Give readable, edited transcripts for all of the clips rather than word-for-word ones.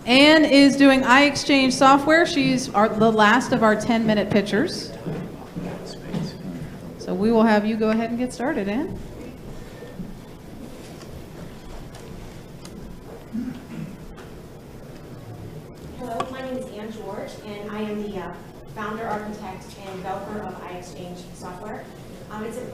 Anne is doing Iexchange software. She's the last of our 10-minute pitchers. So we will have you go ahead and get started, Anne. Hello, my name is George, and I am the founder, architect, and developer of Iexchange software.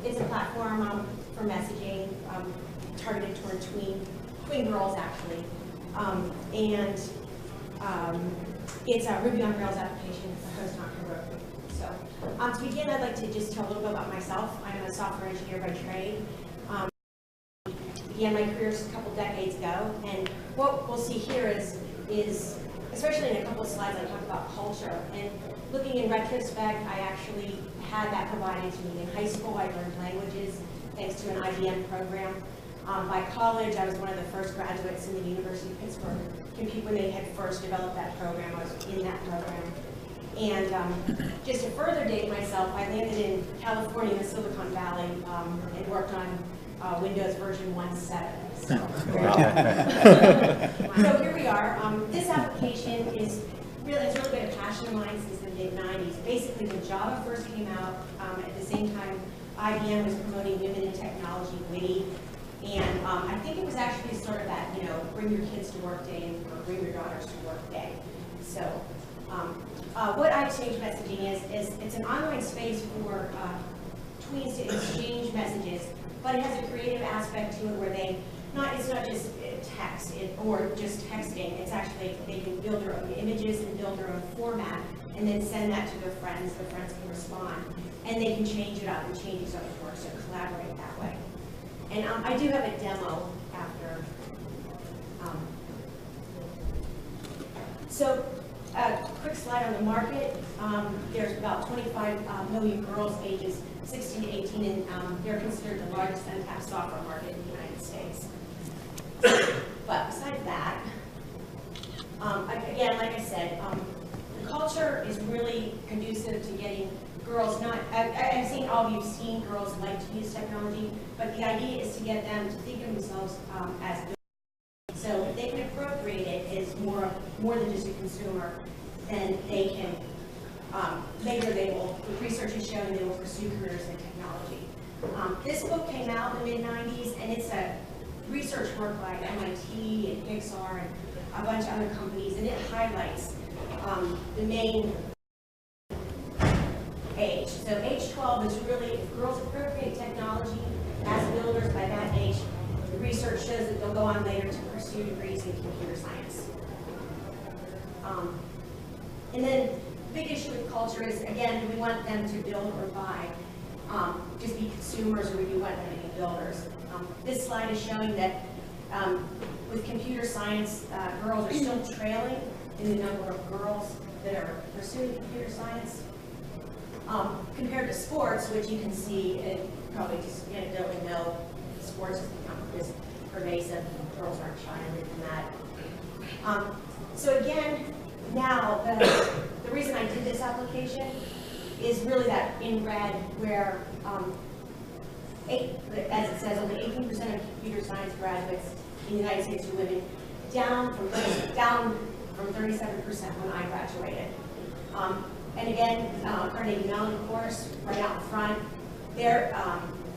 It's a platform for messaging targeted toward tween girls, actually. It's a Ruby on Rails application for host on Heroku. So to begin, I'd like to just tell a little bit about myself. I'm a software engineer by trade. Began my career a couple decades ago, and what we'll see here is especially in a couple of slides, I talk about culture. And looking in retrospect, I actually had that provided to me. In high school, I learned languages thanks to an IBM program. By college, I was one of the first graduates in the University of Pittsburgh. When they had first developed that program, I was in that program. And just to further date myself, I landed in California, in the Silicon Valley, and worked on Windows version 1.7. So here we are. This application is really been a passion of mine since the mid-90s. Basically, when Java first came out, at the same time, IBM was promoting Women in Technology, WITty. And I think it was actually sort of that, bring your kids to work day or bring your daughters to work day. So what Iexchange messaging is it's an online space for tweens to exchange messages, but it has a creative aspect to it where it's not just text or just texting. It's actually, they can build their own images and build their own format and then send that to their friends. Their friends can respond. And they can change it up and change each other's work, so collaborate that way. And I do have a demo after. So a quick slide on the market. There's about 25 million girls ages 16 to 18, and they're considered the largest untapped software market in the United States. But besides that, again, like I said, the culture is really conducive to getting girls I've seen all of you have seen girls like to use technology, but the idea is to get them to think of themselves as builders. So if they can appropriate it as more than just a consumer, then they can, later research is showing they will pursue careers in technology. This book came out in the mid-90s, and it's a research work by MIT and Pixar and a bunch of other companies, and it highlights the main age. So age 12 is really, if girls appropriate technology as builders by that age, the research shows that they'll go on later to pursue degrees in computer science. And then the big issue with culture is, again, do we want them to build or buy? Just be consumers, or do we want them to be builders? This slide is showing that with computer science, girls are still trailing in the number of girls that are pursuing computer science. Compared to sports, which you can see, and probably just anecdotally know, sports has become this pervasive. Girls aren't shying away from that. So again, now the reason I did this application is really that in red, where as it says, only 18% of computer science graduates in the United States are women, down from 37% when I graduated. And again, Carnegie Mellon course, right out in front, they're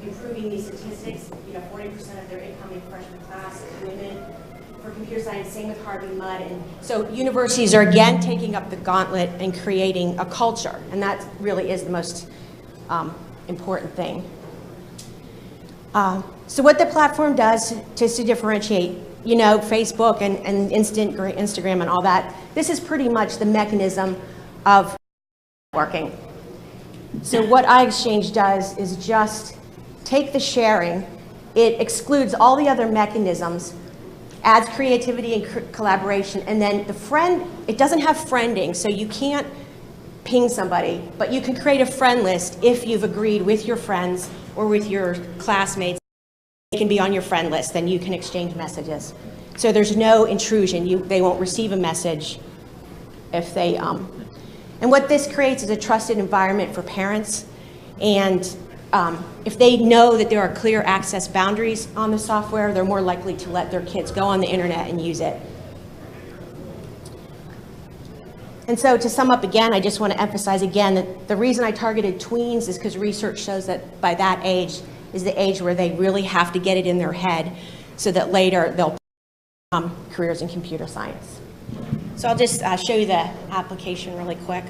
improving these statistics. 40% of their incoming freshman class is women for computer science, same with Harvey Mudd. And so universities are again taking up the gauntlet and creating a culture, and that really is the most important thing. So what the platform does, just to differentiate, Facebook and Instagram and all that, this is pretty much the mechanism of working. So what Iexchange does is just take the sharing, it excludes all the other mechanisms, adds creativity and collaboration, and then the friend, it doesn't have friending, so you can't ping somebody, but you can create a friend list if you've agreed with your friends or with your classmates. They can be on your friend list, then you can exchange messages. So there's no intrusion. They won't receive a message if they, and what this creates is a trusted environment for parents, and if they know that there are clear access boundaries on the software, they're more likely to let their kids go on the internet and use it. And so to sum up again, I just want to emphasize again that the reason I targeted tweens is because research shows that by that age is the age where they really have to get it in their head so that later they'll careers in computer science. So I'll just show you the application really quick.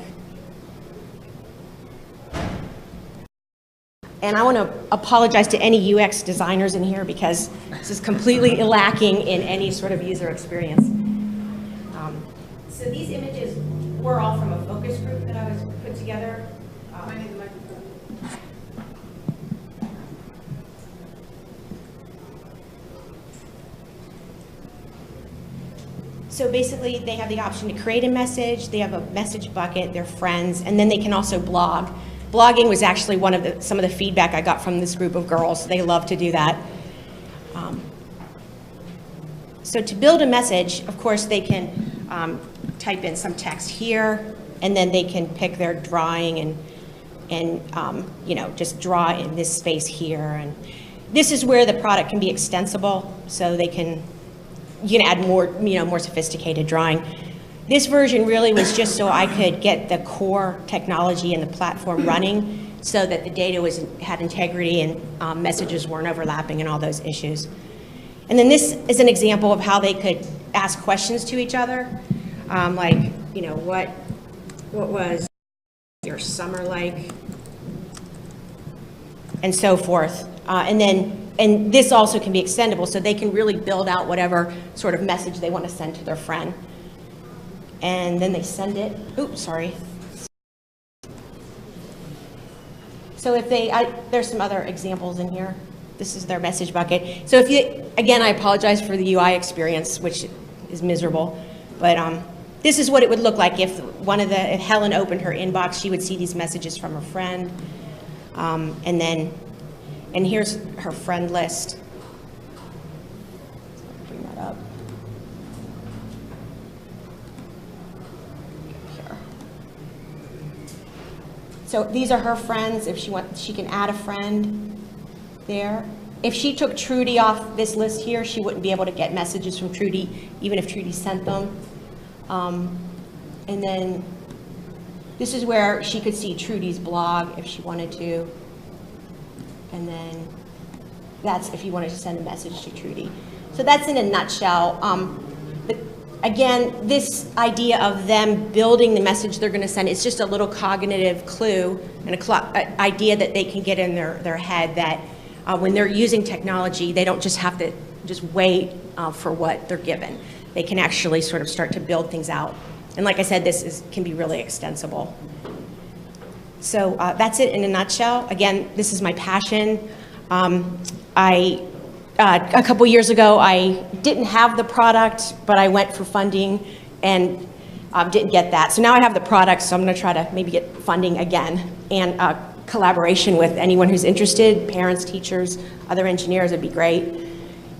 And I want to apologize to any UX designers in here because this is completely lacking in any sort of user experience. So these images were all from a focus group that I was put together. So basically, they have the option to create a message, they have a message bucket, their friends, and then they can also blog. Blogging was actually some of the feedback I got from this group of girls. They love to do that. So to build a message, of course, they can type in some text here, and then they can pick their drawing and you know, just draw in this space here. And this is where the product can be extensible, so you can add more, more sophisticated drawing. This version really was just so I could get the core technology and the platform running so that the data had integrity and messages weren't overlapping and all those issues. And then this is an example of how they could ask questions to each other, like, what was your summer like, and so forth. And this also can be extendable, so they can really build out whatever sort of message they want to send to their friend. And then they send it. Oops, sorry. So if there's some other examples in here. This is their message bucket. So again, I apologize for the UI experience, which is miserable, but this is what it would look like if Helen opened her inbox, she would see these messages from her friend, and here's her friend list. Bring that up. Here. So these are her friends. If she wants, she can add a friend there. If she took Trudy off this list here, she wouldn't be able to get messages from Trudy, even if Trudy sent them. And then this is where she could see Trudy's blog if she wanted to. And then that's if you wanted to send a message to Trudy. So that's in a nutshell. But again, this idea of them building the message they're going to send is just a little cognitive clue and an idea that they can get in their head that when they're using technology, they don't just have to just wait for what they're given. They can actually sort of start to build things out. And like I said, this can be really extensible. So that's it in a nutshell. Again, this is my passion. A couple years ago, I didn't have the product, but I went for funding and didn't get that. So now I have the product, so I'm going to try to maybe get funding again and collaboration with anyone who's interested, parents, teachers, other engineers, would be great.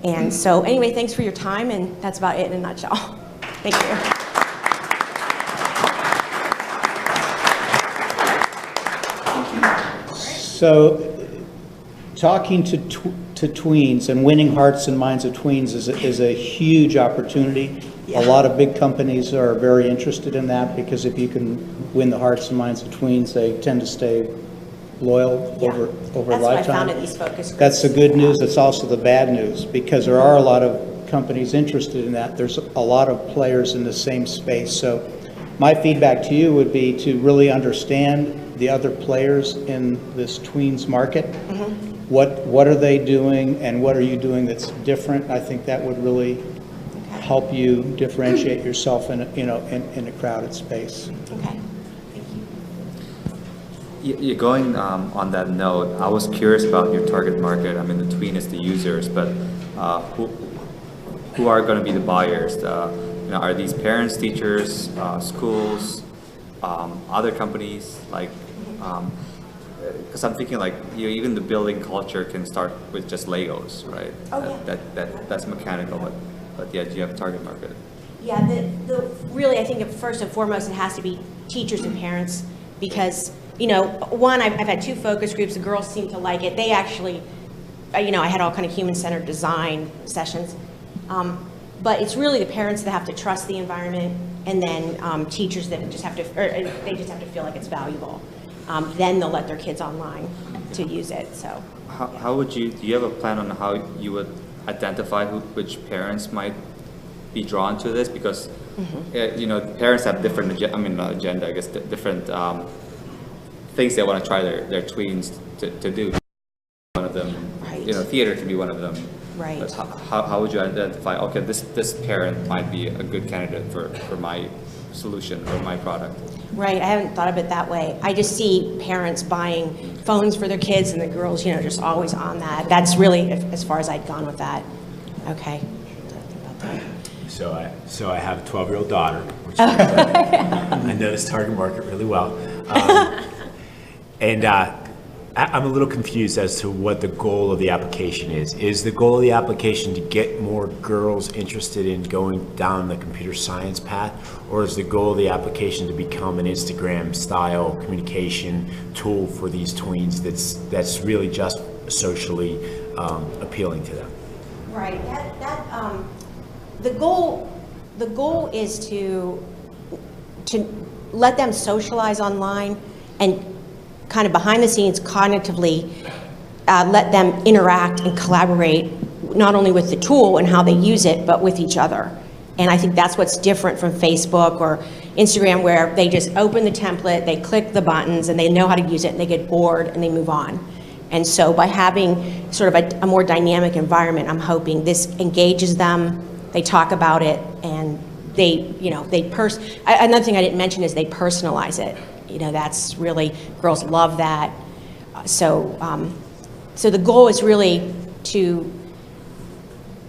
And so anyway, thanks for your time, and that's about it in a nutshell. Thank you. So talking to tweens and winning hearts and minds of tweens is a huge opportunity. Yeah. A lot of big companies are very interested in that because if you can win the hearts and minds of tweens, they tend to stay loyal over a lifetime. That's what I found in these focus groups. That's the good news. It's also the bad news because there are a lot of companies interested in that. There's a lot of players in the same space. So my feedback to you would be to really understand the other players in this tweens market. Mm-hmm. What are they doing and what are you doing that's different? I think that would really help you differentiate yourself in a crowded space. Okay. You're going on that note, I was curious about your target market. I mean, the tween is the users, but who are going to be the buyers? Are these parents, teachers, schools, other companies? Like, because I'm thinking like even the building culture can start with just Legos, right? Oh, That's mechanical, but yeah, do you have a target market? Yeah, really, I think first and foremost, it has to be teachers and parents because. One, I've had 2 focus groups. The girls seem to like it. They actually, I had all kind of human-centered design sessions. But it's really the parents that have to trust the environment, and then teachers that just have to, or they just have to feel like it's valuable. Then they'll let their kids online to use it, so. How would you, do you have a plan on how you would identify which parents might be drawn to this? Because, you know, parents have different, not agenda, I guess, different things they want to try their tweens to do. One of them, Right. you know, theater can be one of them. Right. But how would you identify, okay, this parent might be a good candidate for my solution or my product? Right, I haven't thought of it that way. I just see parents buying phones for their kids and the girls, you know, just always on that. That's really as far as I'd gone with that. Okay. So I have a 12-year-old daughter, which I know this target market really well. And I'm a little confused as to what the goal of the application is. Is the goal of the application to get more girls interested in going down the computer science path, or is the goal of the application to become an Instagram-style communication tool for these tweens that's really just socially appealing to them? Right. The goal is to let them socialize online and kind of behind the scenes cognitively let them interact and collaborate not only with the tool and how they use it, but with each other. And I think that's what's different from Facebook or Instagram, where they just open the template, they click the buttons, and they know how to use it, and they get bored and they move on. And so by having sort of a more dynamic environment, I'm hoping this engages them, they talk about it, and they, you know, another thing I didn't mention is they personalize it. You know, that's really, girls love that. So the goal is really to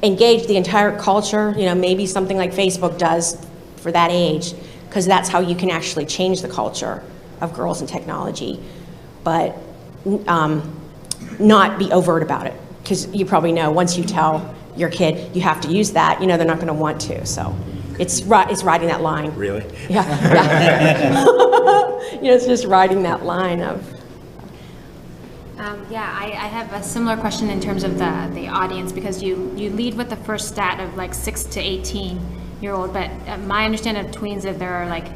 engage the entire culture, you know, maybe something like Facebook does for that age, because that's how you can actually change the culture of girls in technology. But not be overt about it, because you probably know once you tell your kid you have to use that, you know, they're not going to want to. So it's riding that line. Really? Yeah. You know, it's just riding that line of. I have a similar question in terms of the audience, because you lead with the first stat of like 6 to 18-year-old, but my understanding of tweens is there are like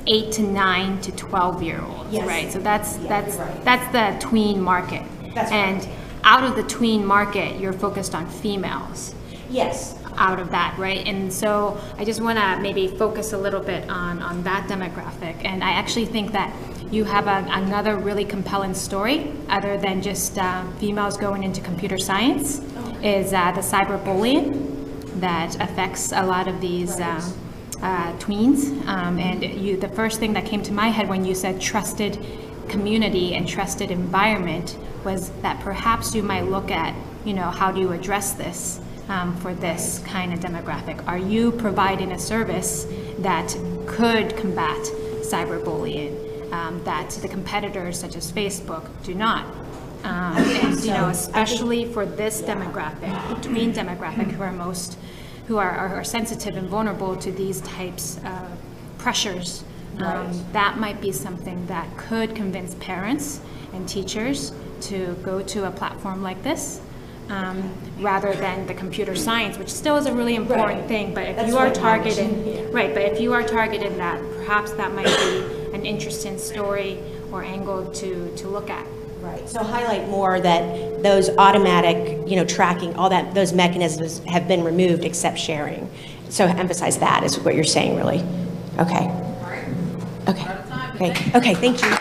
8 to 9 to 12-year-olds, Yes. right? So that's right. that's the tween market. That's and right. Out of the tween market, you're focused on females. Yes. Out of that, right? And so I just want to maybe focus a little bit on that demographic. And I actually think that you have another really compelling story, other than just females going into computer science, is the cyberbullying that affects a lot of these tweens. And the first thing that came to my head when you said trusted community and trusted environment was that perhaps you might look at, you know, how do you address this for this kind of demographic? Are you providing a service that could combat cyberbullying that the competitors such as Facebook do not? And you know, especially for this demographic, the tween demographic, who are sensitive and vulnerable to these types of pressures. That might be something that could convince parents and teachers to go to a platform like this, rather than the computer science, which still is a really important thing. But if you are targeted, but if you are targeted that, perhaps that might be an interesting story or angle to look at. Right. So highlight more that those automatic, you know, tracking, all that, those mechanisms have been removed except sharing. So emphasize that is what you're saying, really. Okay. Okay. Okay. Okay. Thank you.